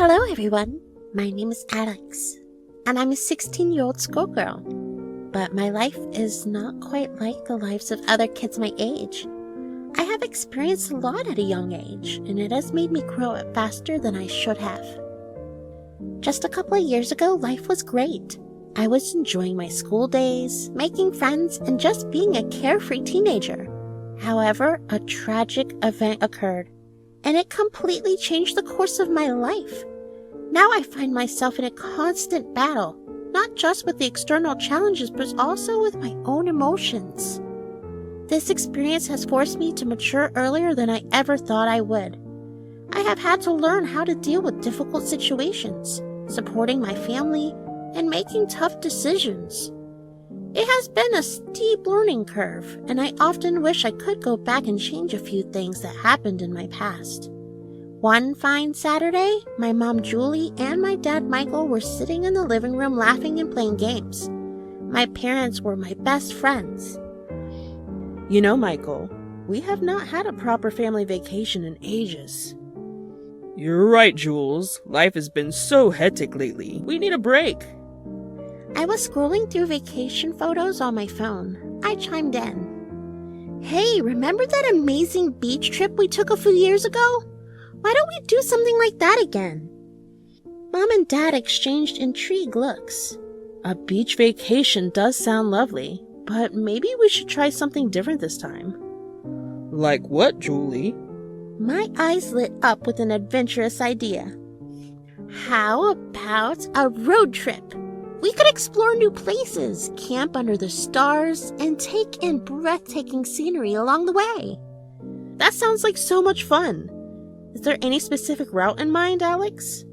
Hello everyone, my name is Alex, and I'm a 16-year-old schoolgirl. But my life is not quite like the lives of other kids my age. I have experienced a lot at a young age, and it has made me grow up faster than I should have. Just a couple of years ago, life was great. I was enjoying my school days, making friends, and just being a carefree teenager. However, a tragic event occurred, and it completely changed the course of my life. Now I find myself in a constant battle, not just with the external challenges, but also with my own emotions. This experience has forced me to mature earlier than I ever thought I would. I have had to learn how to deal with difficult situations, supporting my family, and making tough decisions. It has been a steep learning curve, and I often wish I could go back and change a few things that happened in my past. One fine Saturday, my mom Julie and my dad Michael were sitting in the living room laughing and playing games. My parents were my best friends. You know, Michael, we have not had a proper family vacation in ages. You're right, Jules. Life has been so hectic lately. We need a break. I was scrolling through vacation photos on my phone. I chimed in. Hey, remember that amazing beach trip we took a few years ago? Why don't we do something like that again? Mom and Dad exchanged intrigued looks. A beach vacation does sound lovely, but maybe we should try something different this time. Like what, Julie? My eyes lit up with an adventurous idea. How about a road trip? We could explore new places, camp under the stars, and take in breathtaking scenery along the way. That sounds like so much fun. Is there any specific route in mind, Alex?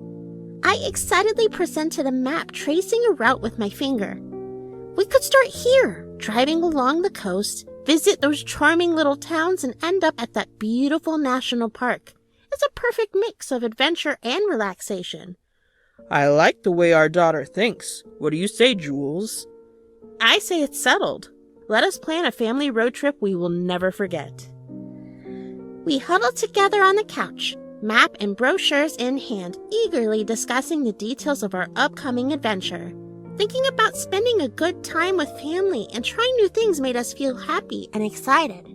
I excitedly presented a map, tracing a route with my finger. We could start here, driving along the coast, visit those charming little towns, and end up at that beautiful national park. It's a perfect mix of adventure and relaxation. I like the way our daughter thinks. What do you say, Jules? I say it's settled. Let us plan a family road trip we will never forget. We huddled together on the couch, map and brochures in hand, eagerly discussing the details of our upcoming adventure. Thinking about spending a good time with family and trying new things made us feel happy and excited.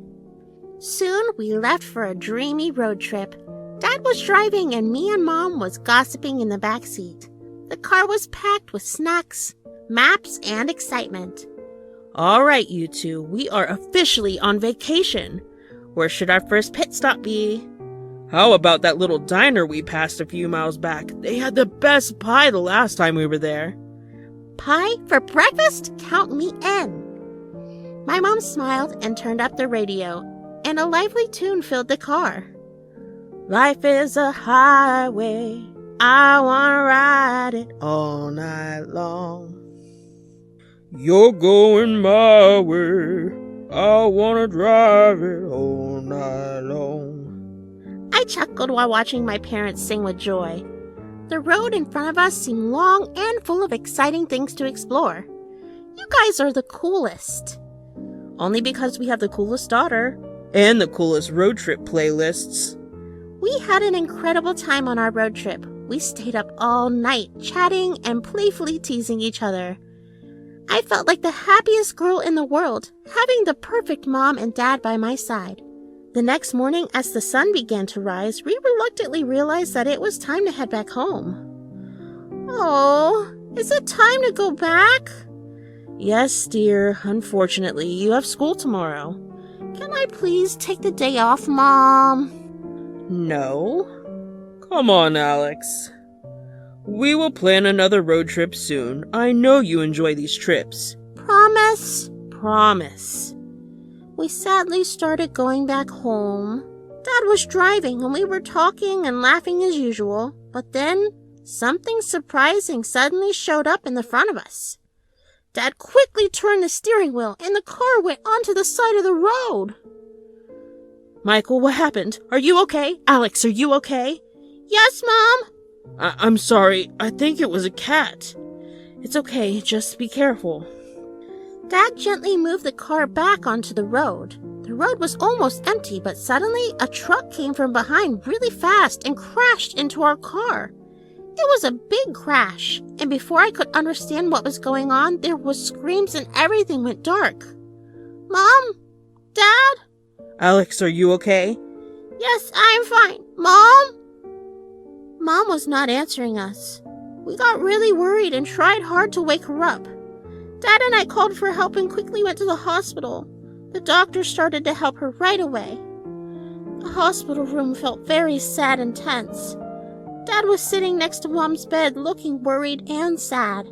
Soon, we left for a dreamy road trip. Dad was driving and me and Mom was gossiping in the back seat. The car was packed with snacks, maps, and excitement. All right, you two, we are officially on vacation. Where should our first pit stop be? How about that little diner we passed a few miles back? They had the best pie the last time we were there. Pie for breakfast? Count me in. My mom smiled and turned up the radio, and a lively tune filled the car. Life is a highway, I wanna ride it all night long. You're going my way, I wanna drive it all night long. I chuckled while watching my parents sing with joy. The road in front of us seemed long and full of exciting things to explore. You guys are the coolest. Only because we have the coolest daughter and the coolest road trip playlists. We had an incredible time on our road trip. We stayed up all night, chatting and playfully teasing each other. I felt like the happiest girl in the world, having the perfect mom and dad by my side. The next morning, as the sun began to rise, we reluctantly realized that it was time to head back home. Oh, is it time to go back? Yes, dear. Unfortunately, you have school tomorrow. Can I please take the day off, Mom? No. Come on, Alex. We will plan another road trip soon. I know you enjoy these trips. Promise? Promise. We sadly started going back home. Dad was driving and we were talking and laughing as usual, but then something surprising suddenly showed up in the front of us. Dad quickly turned the steering wheel and the car went onto the side of the road. Michael, what happened? Are you okay? Alex, are you okay? Yes, Mom. I'm sorry. I think it was a cat. It's okay. Just be careful. Dad gently moved the car back onto the road. The road was almost empty, but suddenly a truck came from behind really fast and crashed into our car. It was a big crash, and before I could understand what was going on, there was screams and everything went dark. Mom? Dad? Alex, are you okay? Yes, I'm fine. Mom? Mom was not answering us. We got really worried and tried hard to wake her up. Dad and I called for help and quickly went to the hospital. The doctor started to help her right away. The hospital room felt very sad and tense. Dad was sitting next to Mom's bed looking worried and sad.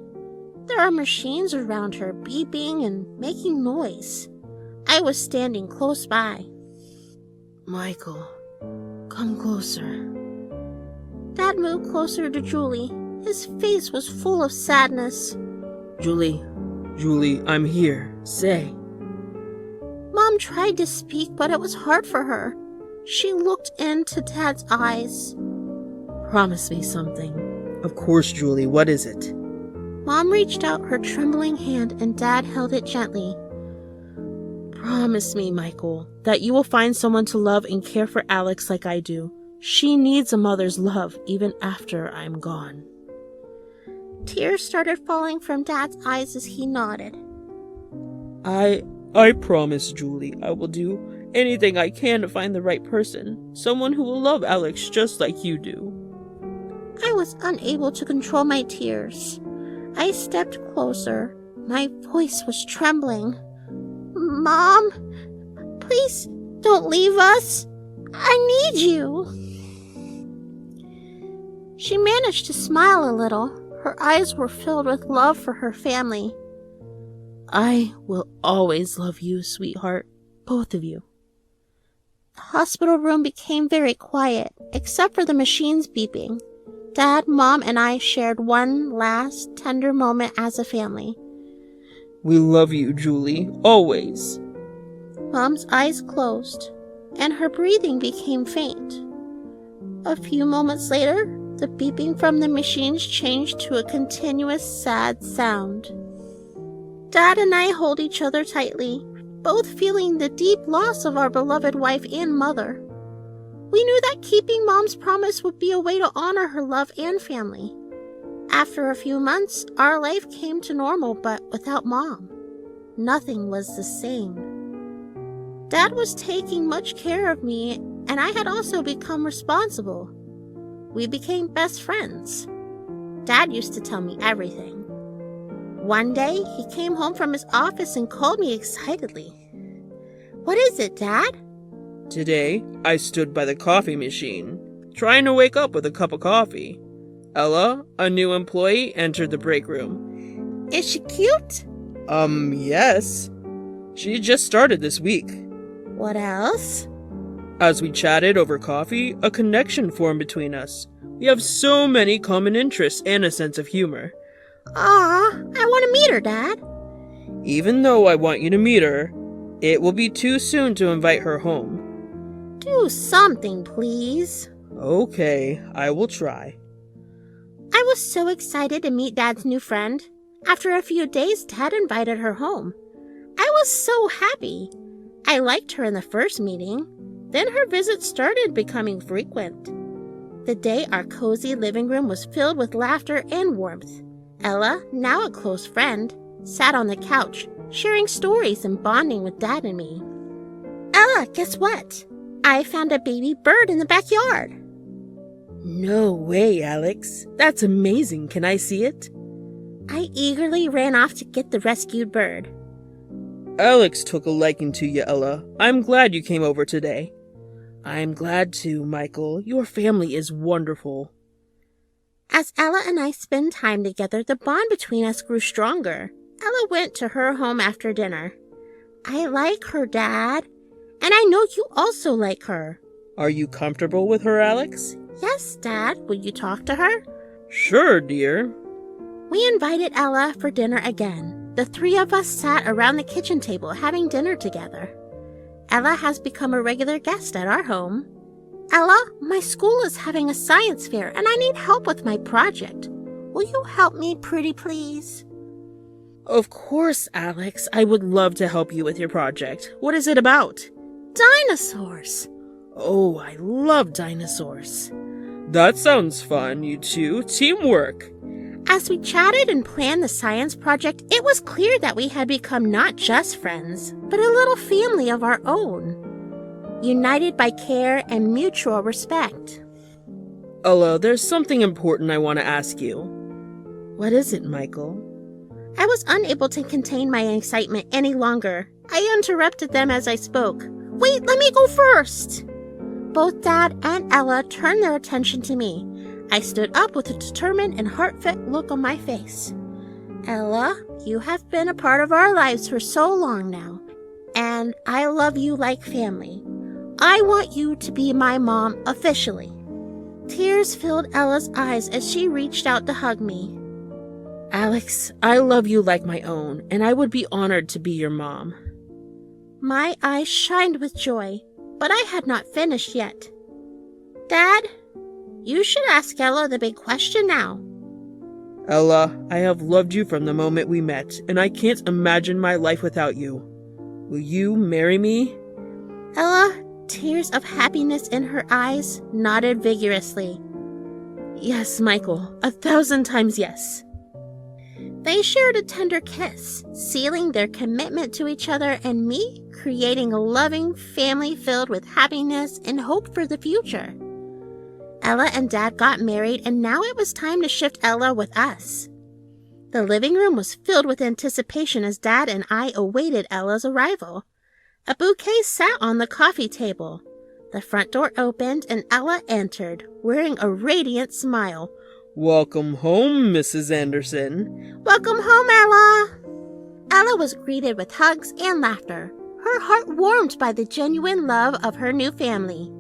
There are machines around her beeping and making noise. I was standing close by. Michael, come closer. Dad moved closer to Julie. His face was full of sadness. Julie, I'm here. Say. Mom tried to speak, but it was hard for her. She looked into Dad's eyes. Promise me something. Of course, Julie, what is it? Mom reached out her trembling hand and Dad held it gently. Promise me, Michael, that you will find someone to love and care for Alex like I do. She needs a mother's love even after I'm gone. Tears started falling from Dad's eyes as he nodded. I promise, Julie, I will do anything I can to find the right person. Someone who will love Alex just like you do. I was unable to control my tears. I stepped closer. My voice was trembling. Mom, please don't leave us. I need you. She managed to smile a little. Her eyes were filled with love for her family. I will always love you, sweetheart. Both of you. The hospital room became very quiet, except for the machines beeping. Dad, Mom, and I shared one last tender moment as a family. We love you, Julie, always. Mom's eyes closed, and her breathing became faint. A few moments later, the beeping from the machines changed to a continuous sad sound. Dad and I hold each other tightly, both feeling the deep loss of our beloved wife and mother. We knew that keeping Mom's promise would be a way to honor her love and family. After a few months, our life came to normal, but without Mom. Nothing was the same. Dad was taking much care of me, and I had also become responsible. We became best friends. Dad used to tell me everything. One day, he came home from his office and called me excitedly. What is it, Dad? Today, I stood by the coffee machine, trying to wake up with a cup of coffee. Ella, a new employee, entered the break room. Is she cute? Yes. She just started this week. What else? As we chatted over coffee, a connection formed between us. We have so many common interests and a sense of humor. Aw, I want to meet her, Dad. Even though I want you to meet her, it will be too soon to invite her home. Do something, please. Okay, I will try. I was so excited to meet Dad's new friend. After a few days, Dad invited her home. I was so happy. I liked her in the first meeting. Then her visits started becoming frequent. The day our cozy living room was filled with laughter and warmth. Ella, now a close friend, sat on the couch, sharing stories and bonding with Dad and me. Ella, guess what? I found a baby bird in the backyard. No way, Alex. That's amazing. Can I see it? I eagerly ran off to get the rescued bird. Alex took a liking to you, Ella. I'm glad you came over today. I'm glad too, Michael. Your family is wonderful. As Ella and I spent time together, the bond between us grew stronger. Ella went to her home after dinner. I like her, Dad. And I know you also like her. Are you comfortable with her, Alex? Yes, Dad. Will you talk to her? Sure, dear. We invited Ella for dinner again. The three of us sat around the kitchen table having dinner together. Ella has become a regular guest at our home. Ella, my school is having a science fair and I need help with my project. Will you help me, pretty please? Of course, Alex. I would love to help you with your project. What is it about? Dinosaurs. Oh, I love dinosaurs. That sounds fun, you two. Teamwork. As we chatted and planned the science project, it was clear that we had become not just friends, but a little family of our own, united by care and mutual respect. Ella, there's something important I want to ask you. What is it, Michael? I was unable to contain my excitement any longer. I interrupted them as I spoke. Wait, let me go first! Both Dad and Ella turned their attention to me. I stood up with a determined and heartfelt look on my face. Ella, you have been a part of our lives for so long now, and I love you like family. I want you to be my mom officially. Tears filled Ella's eyes as she reached out to hug me. Alex, I love you like my own, and I would be honored to be your mom. My eyes shined with joy, but I had not finished yet. Dad, you should ask Ella the big question now. Ella, I have loved you from the moment we met, and I can't imagine my life without you. Will you marry me? Ella, tears of happiness in her eyes, nodded vigorously. Yes, Michael, 1,000 times yes. They shared a tender kiss, sealing their commitment to each other and me, creating a loving family filled with happiness and hope for the future. Ella and Dad got married, and now it was time to shift Ella with us. The living room was filled with anticipation as Dad and I awaited Ella's arrival. A bouquet sat on the coffee table. The front door opened, and Ella entered, wearing a radiant smile. Welcome home, Mrs. Anderson. Welcome home, Ella. Ella was greeted with hugs and laughter, her heart warmed by the genuine love of her new family.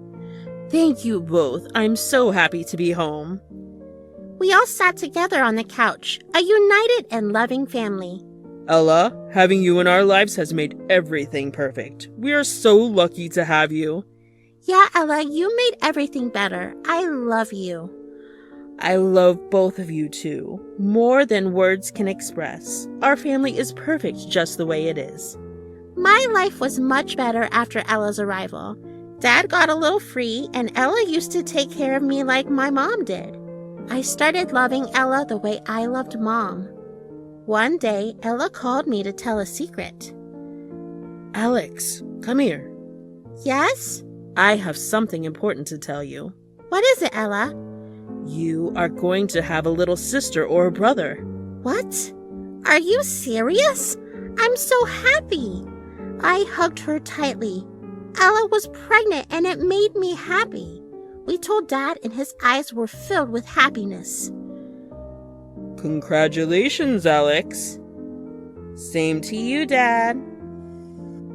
Thank you both. I'm so happy to be home. We all sat together on the couch, a united and loving family. Ella, having you in our lives has made everything perfect. We are so lucky to have you. Yeah, Ella, you made everything better. I love you. I love both of you too, more than words can express. Our family is perfect just the way it is. My life was much better after Ella's arrival. Dad got a little free, and Ella used to take care of me like my mom did. I started loving Ella the way I loved Mom. One day, Ella called me to tell a secret. Alex, come here. Yes? I have something important to tell you. What is it, Ella? You are going to have a little sister or a brother. What? Are you serious? I'm so happy. I hugged her tightly. Ella was pregnant, and it made me happy. We told Dad, and his eyes were filled with happiness. Congratulations, Alex. Same to you, Dad.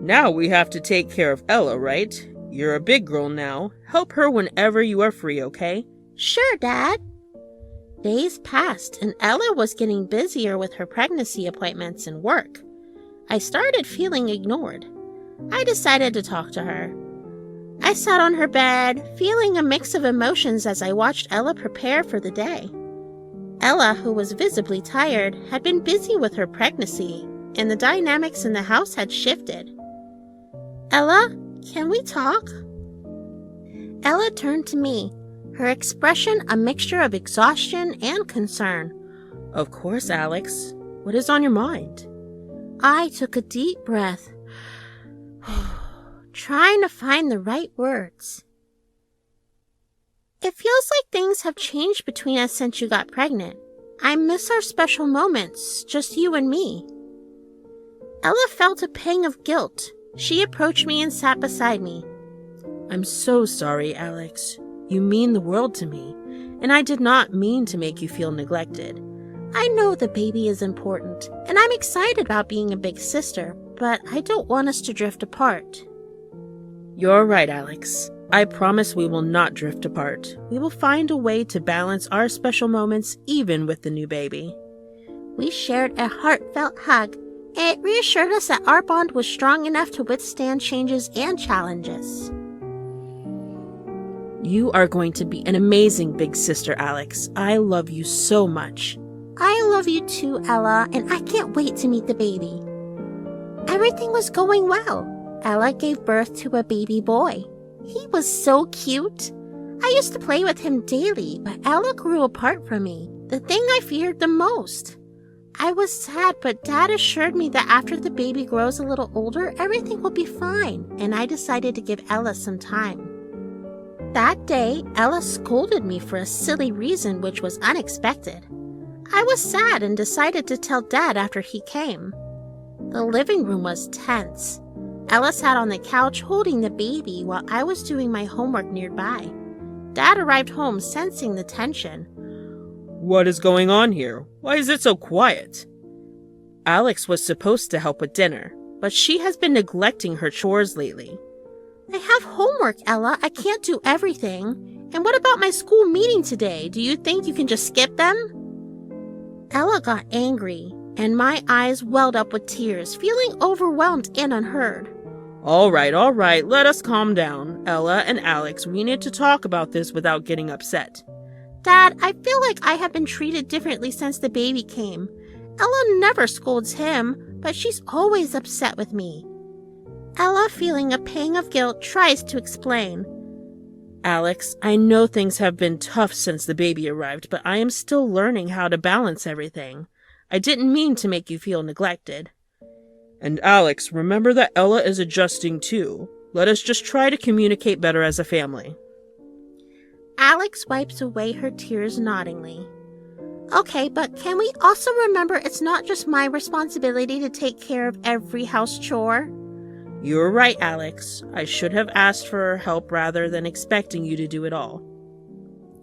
Now we have to take care of Ella, right? You're a big girl now. Help her whenever you are free, okay? Sure, Dad. Days passed, and Ella was getting busier with her pregnancy appointments and work. I started feeling ignored. I decided to talk to her. I sat on her bed, feeling a mix of emotions as I watched Ella prepare for the day. Ella, who was visibly tired, had been busy with her pregnancy, and the dynamics in the house had shifted. Ella, can we talk? Ella turned to me, her expression a mixture of exhaustion and concern. Of course, Alex. What is on your mind? I took a deep breath, trying to find the right words. It feels like things have changed between us since you got pregnant. I miss our special moments, just you and me. Ella felt a pang of guilt. She approached me and sat beside me. I'm so sorry, Alex. You mean the world to me, and I did not mean to make you feel neglected. I know the baby is important, and I'm excited about being a big sister, but I don't want us to drift apart. You're right, Alex. I promise we will not drift apart. We will find a way to balance our special moments even with the new baby. We shared a heartfelt hug, and it reassured us that our bond was strong enough to withstand changes and challenges. You are going to be an amazing big sister, Alex. I love you so much. I love you too, Ella, and I can't wait to meet the baby. Everything was going well. Ella gave birth to a baby boy. He was so cute. I used to play with him daily, but Ella grew apart from me, the thing I feared the most. I was sad, but Dad assured me that after the baby grows a little older, everything will be fine, and I decided to give Ella some time. That day, Ella scolded me for a silly reason which was unexpected. I was sad and decided to tell Dad after he came. The living room was tense. Ella sat on the couch holding the baby while I was doing my homework nearby. Dad arrived home sensing the tension. What is going on here? Why is it so quiet? Alex was supposed to help with dinner, but she has been neglecting her chores lately. I have homework, Ella. I can't do everything. And what about my school meeting today? Do you think you can just skip them? Ella got angry, and my eyes welled up with tears, feeling overwhelmed and unheard. All right, let us calm down. Ella and Alex, we need to talk about this without getting upset. Dad, I feel like I have been treated differently since the baby came. Ella never scolds him, but she's always upset with me. Ella, feeling a pang of guilt, tries to explain. Alex, I know things have been tough since the baby arrived, but I am still learning how to balance everything. I didn't mean to make you feel neglected. And Alex, remember that Ella is adjusting too. Let us just try to communicate better as a family. Alex wipes away her tears noddingly. Okay, but can we also remember it's not just my responsibility to take care of every house chore? You're right, Alex. I should have asked for help rather than expecting you to do it all.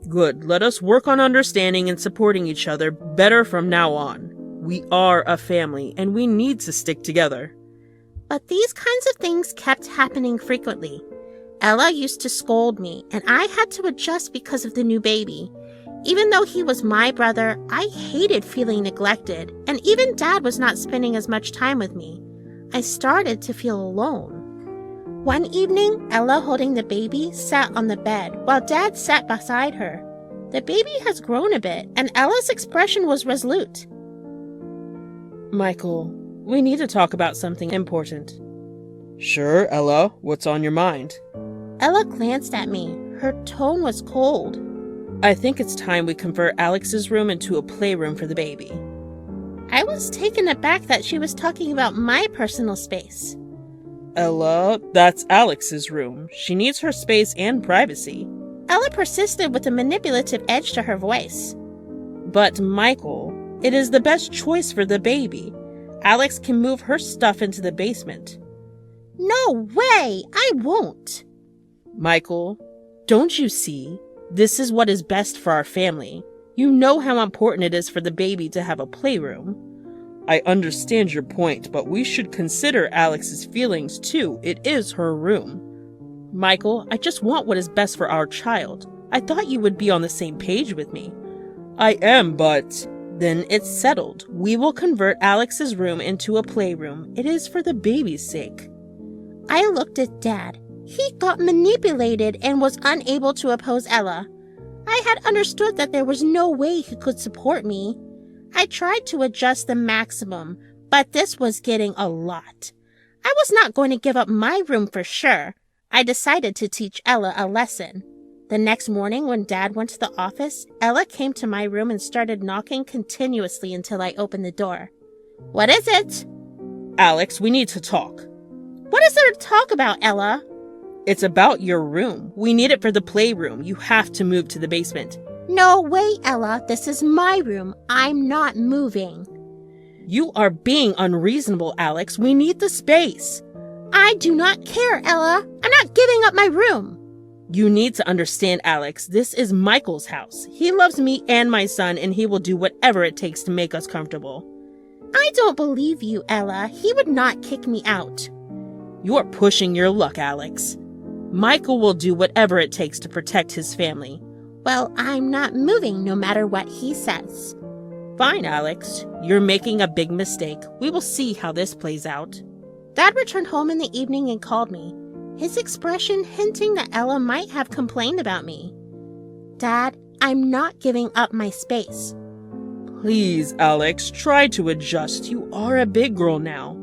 Good. Let us work on understanding and supporting each other better from now on. We are a family, and we need to stick together. But these kinds of things kept happening frequently. Ella used to scold me, and I had to adjust because of the new baby. Even though he was my brother, I hated feeling neglected, and even Dad was not spending as much time with me. I started to feel alone. One evening, Ella, holding the baby, sat on the bed while Dad sat beside her. The baby has grown a bit, and Ella's expression was resolute. Michael, we need to talk about something important. Sure, Ella. What's on your mind? Ella glanced at me. Her tone was cold. I think it's time we convert Alex's room into a playroom for the baby. I was taken aback that she was talking about my personal space. Ella, that's Alex's room. She needs her space and privacy. Ella persisted with a manipulative edge to her voice. But, Michael, it is the best choice for the baby. Alex can move her stuff into the basement. No way! I won't! Michael, don't you see? This is what is best for our family. You know how important it is for the baby to have a playroom. I understand your point, but we should consider Alex's feelings too. It is her room. Michael, I just want what is best for our child. I thought you would be on the same page with me. I am, but... Then it's settled. We will convert Alex's room into a playroom. It is for the baby's sake. I looked at Dad. He got manipulated and was unable to oppose Ella. I had understood that there was no way he could support me. I tried to adjust the maximum, but this was getting a lot. I was not going to give up my room for sure. I decided to teach Ella a lesson. The next morning, when Dad went to the office, Ella came to my room and started knocking continuously until I opened the door. What is it? Alex, we need to talk. What is there to talk about, Ella? It's about your room. We need it for the playroom. You have to move to the basement. No way, Ella. This is my room. I'm not moving. You are being unreasonable, Alex. We need the space. I do not care, Ella. I'm not giving up my room. You need to understand, Alex. This is Michael's house. He loves me and my son, and he will do whatever it takes to make us comfortable. I don't believe you, Ella. He would not kick me out. You are pushing your luck, Alex. Michael will do whatever it takes to protect his family. Well, I'm not moving no matter what he says. Fine, Alex. You're making a big mistake. We will see how this plays out. Dad returned home in the evening and called me, his expression hinting that Ella might have complained about me. Dad, I'm not giving up my space. Please, Alex, try to adjust. You are a big girl now.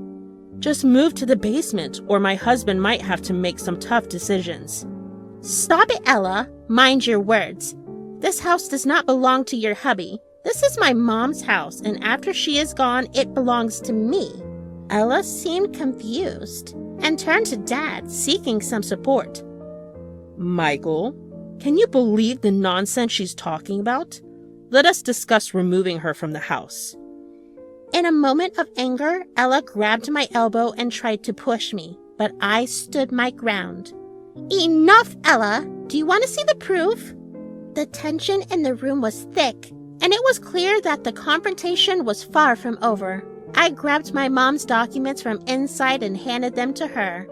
Just move to the basement, or my husband might have to make some tough decisions. Stop it, Ella. Mind your words. This house does not belong to your hubby. This is my mom's house, and after she is gone, it belongs to me. Ella seemed confused and turned to Dad, seeking some support. Michael, can you believe the nonsense she's talking about? Let us discuss removing her from the house. In a moment of anger, Ella grabbed my elbow and tried to push me, but I stood my ground. Enough, Ella! Do you want to see the proof? The tension in the room was thick, and it was clear that the confrontation was far from over. I grabbed my mom's documents from inside and handed them to her.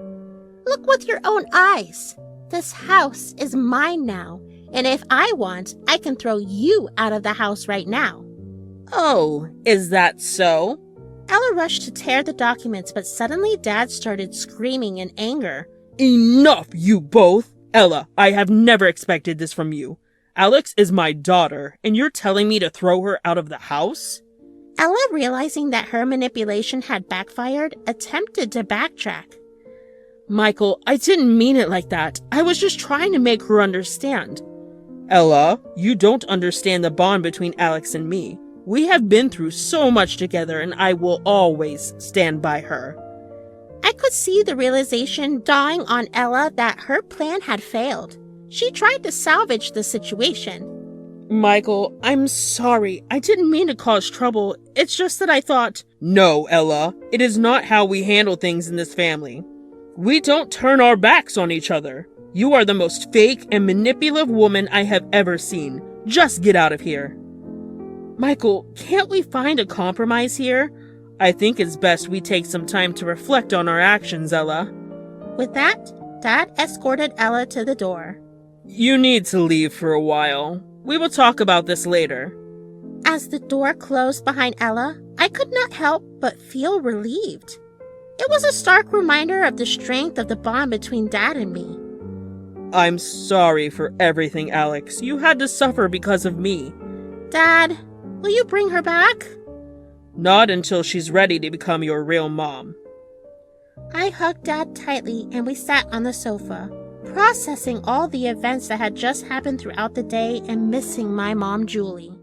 Look with your own eyes. This house is mine now, and if I want, I can throw you out of the house right now. Oh, is that so? Ella rushed to tear the documents, but suddenly Dad started screaming in anger. Enough, you both! Ella, I have never expected this from you. Alex is my daughter, and you're telling me to throw her out of the house? Ella, realizing that her manipulation had backfired, attempted to backtrack. Michael, I didn't mean it like that. I was just trying to make her understand. Ella, you don't understand the bond between Alex and me. We have been through so much together, and I will always stand by her. I could see the realization dawning on Ella that her plan had failed. She tried to salvage the situation. Michael, I'm sorry. I didn't mean to cause trouble. It's just that I thought... No, Ella. It is not how we handle things in this family. We don't turn our backs on each other. You are the most fake and manipulative woman I have ever seen. Just get out of here. Michael, can't we find a compromise here? I think it's best we take some time to reflect on our actions, Ella. With that, Dad escorted Ella to the door. You need to leave for a while. We will talk about this later. As the door closed behind Ella, I could not help but feel relieved. It was a stark reminder of the strength of the bond between Dad and me. I'm sorry for everything, Alex. You had to suffer because of me. Dad, will you bring her back? Not until she's ready to become your real mom. I hugged Dad tightly and we sat on the sofa, processing all the events that had just happened throughout the day and missing my mom, Julie.